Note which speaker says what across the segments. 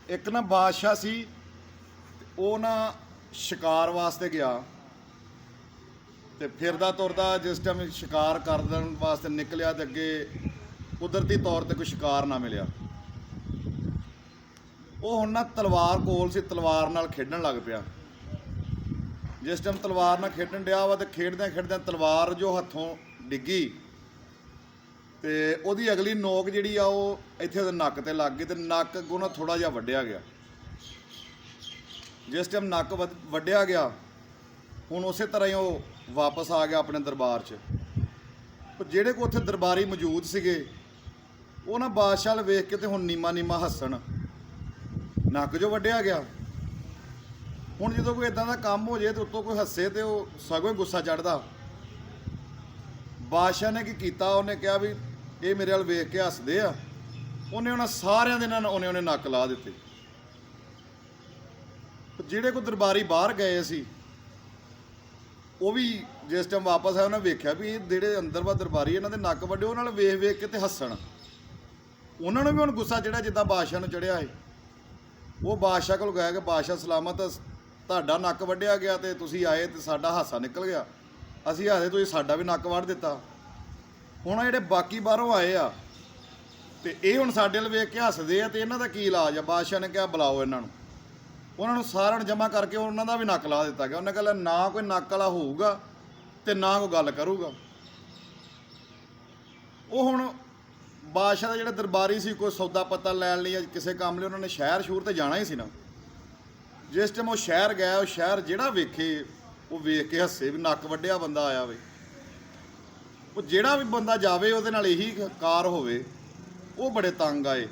Speaker 1: एक ना बादशाह सी वो ना शिकार वास्ते गया तो फिरदा तुरदा जिस टाइम शिकार करने वास्ते निकलिया तो अगे कुदरती तौर पर कोई शिकार ना मिलिया। वो हुण ना तलवार कोल सी, तलवार नाल खेडन लग पिया। जिस टाइम तलवार नाल खेडन डिया वा तो खेडद्या खेडद्या तलवार जो हत्थों डिग्गी तो ਉਹਦੀ अगली नोक जी आ इत्थे ਉਹਦੇ नक ते लग गई तो नक अगों ना थोड़ा जिहा वड्डिया गया। जिस टाइम नक वड्डिया गया हुण उस तरह ही वो वापस आ गया अपने दरबार च। पर जिहड़े को उत्थे दरबारी मौजूद सीगे वो ना बादशाह वल वेख के ते हुण नीमा नीमा हस्सण, नक जो वड्डिया गया। हुण जदों कोई इदां दा काम हो जाए तो उत्तों कोई हस्से तो सगों ही गुस्सा चढ़दा। बादशाह ने की कीता, उन्हें कहा भी ये मेरे वाल वेख के हसदे आ। उन्हें उन्हें सारियां दे उन्हें नक ला दिते। जिहड़े को दरबारी बाहर गए सी वो भी जिस टाइम वापस आया उन्हें वेख्या भी जिहड़े अंदर वा दरबारी इन्हां दे नक वड्डे उन्हां नाल वेख वेख के ते हस्सण। उन्हां नूं भी हुण गुस्सा चढ़िया जिद्दां बादशाह नूं चढ़िया है। वो बादशाह कोल गया कि बादशाह सलामत, तुहाडा नक वड्डिया गया तो तुसीं आए तो साडा हासा निकल गया, असीं हसदे तुसीं साडा भी नक वढ़ दिता। हुण जिहड़े बाकी बाहरों आए आ ते ये हुण साडे वल वेख के हसदे आ ते इन्हां दा की इलाज आ। बादशाह ने कहा बुलाओ इन्हां नूं। उन्होंने सारिਆਂ ਨੂੰ जमा करके उन्होंने भी नक ला दिता गया। उन्हें कहा ना कोई नक वाला होऊगा ते ना कोई गल करूगा। वो हुण बादशाह का जिहड़ा दरबारी सी कोई सौदा पत्ता लैण लई किसी काम लई उन्होंने शहर शूर तो जाना ही सी ना। जिस टाइम वो शहर गया वो शहर जिहड़ा वेखे वो वेख के हस्से भी नक वड्डिया बंदा आया वे। वो जिहड़ा भी बंदा जावे उहदे नाल यही कार होवे, वो बड़े तंग आए।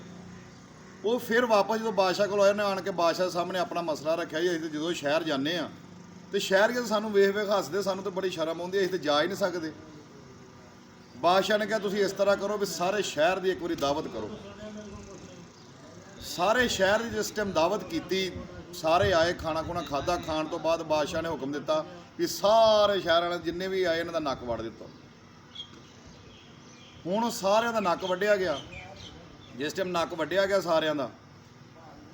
Speaker 1: वो फिर वापस जो बादशाह को आए उन्हें आन के बादशाह सामने अपना मसला रखा जी असीं जो शहर जाने तो शहर के सानू वेख वेख हसदे, सानू तो बड़ी शर्म आउंदी, असीं तो जा ही नहीं सकते। बादशाह ने कहा तुसीं इस तरह करो भी सारे शहर की एक बारी दावत करो। सारे शहर की जिस टाइम दावत की सारे आए, खाना खुना खादा, खाण तो बाद बादशाह ने हुक्म दिता कि सारे शहर वाले जिन्ने भी आए इन्हां दा नक वड़ दिता। हुण सारिਆਂ ਦਾ नक वड्डिया गया। जिस टाइम नक वड्डिया गया सारिਆਂ ਦਾ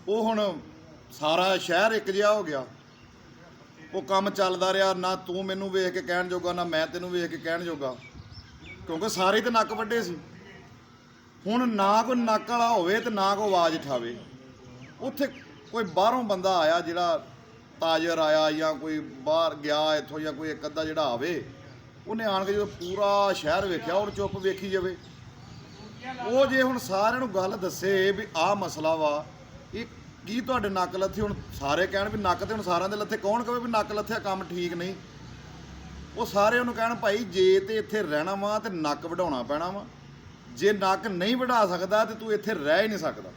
Speaker 1: वो हुण सारा शहर एक जिहा हो गया। वो काम चलदा रहा, ना तू मैनू वेख के कहण जोगा ना मैं तैनूं वेख के कहण जोगा, क्योंकि सारे तो नक वड्डे सी। हुण ना कोई नक वाला होवे ते ना कोई आवाज़ उठावे। उत्थे कोई बाहरों बंदा आया जिहड़ा ताजर आया या कोई बाहर गया इत्थों या कोई एक अद्धा जिहड़ा आवे उन्हें आण के जो पूरा शहर वेख्या और चुप वेखी जावे। वो जे हुण सारिਆਂ ਨੂੰ गल दसे भी आ मसला वा ये की तुहाडे नक लथे, हुण सारे कहण भी नक ते हुण सारिਆਂ दे लथे, कौन कहे भी नक लथेआ काम ठीक नहीं। वो सारे उन्होंने कहण भाई जे ते इत्थे रहना वा ते नक वढाउणा पैना वा, जे नक नहीं वढा सकदा ते तू इत्थे रह ही नहीं सकदा।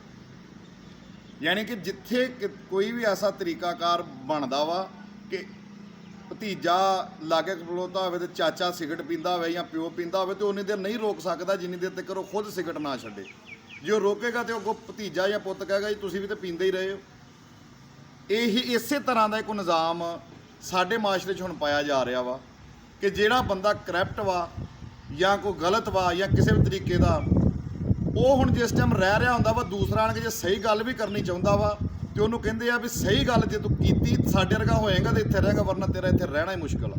Speaker 1: यानी कि जिथे कोई भी ऐसा तरीकाकार बनदा वा कि भतीजा लागे खलोता होवे ते चाचा सिगरट पींदा होवे या प्यो पींदा होवे तो उन्नी देर नहीं रोक सकदा जिन्नी देर तक वो खुद सिगरट ना छड्डे। जो रोकेगा तो अगों भतीजा या पुत्त कहेगा जी तुसीं भी तो पींदे ही रहे हो। यही इसे तरह का एक निज़ाम साडे माशरे 'च हुण पाया जा रहा वा कि जिहड़ा बंदा करप्ट वा या कोई गलत वा या किसी भी तरीके का वो हुण जिस टाइम रह रहा हुंदा वा दूसरा आण के जे सही गल भी करनी चाहुंदा वा तो उन्होंने कहते हैं भी सही गल जे तू कीती साडे वर्गा होएगा तो इत्थे रहेगा, वरना तेरा इत्थे रहना ही मुश्किल आ।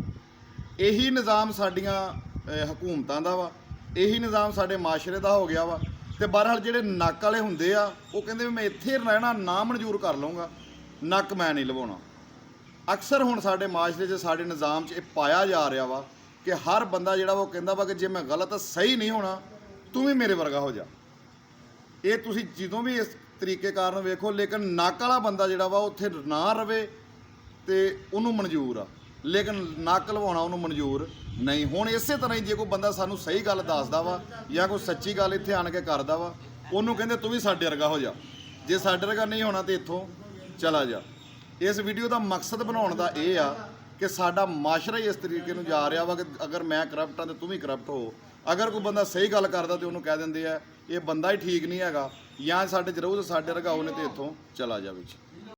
Speaker 1: यही निज़ाम साडियां हुकूमतां दा वा, यही निज़ाम साडे माशरे दा हो गया वा। तो बहरहाल जिहड़े नक वाले हुंदे आ वो कहंदे भी मैं इत्थे रहना ना मंजूर कर लूँगा, नक मैं नहीं लवाउणा। अक्सर हुण साडे माशरे 'च साडे निज़ाम 'च पाया जा रहा वा कि हर बंदा जिहड़ा वो कहंदा वा कि जे मैं गलत सही नहीं होना तू भी मेरे वर्गा हो जा। ये तुसीं जदों भी इस तरीके कारण वेखो, लेकिन नक वाला बंदा जिहड़ा वा उत्थे ना रवे तो उन्होंने मंजूर आ, लेकिन नक लवाउणा उन्होंने मंजूर नहीं। हुण इसे तरह ही जे कोई बंदा सानू सही गल दसदा वा या कोई सच्ची गल इत्थे आण के करदा वा उन्होंने कहंदे तू भी साडे वर्गा हो जा, जे साडे वर्गा नहीं होना तो इत्थों चला जा। इस वीडियो का मकसद बनाउण दा इह आ कि साडा माशरा ही इस तरीके नूं जा रहा वा कि अगर मैं करप्ट हाँ तो तू भी करप्ट हो। अगर कोई बंदा सही गल करदा तो उन्होंने कह दिंदे आ ये बंदा ही ठीक नहीं हैगा या साडे 'च रहू तो साडे वर्गा होने तो इत्थों चला जावे।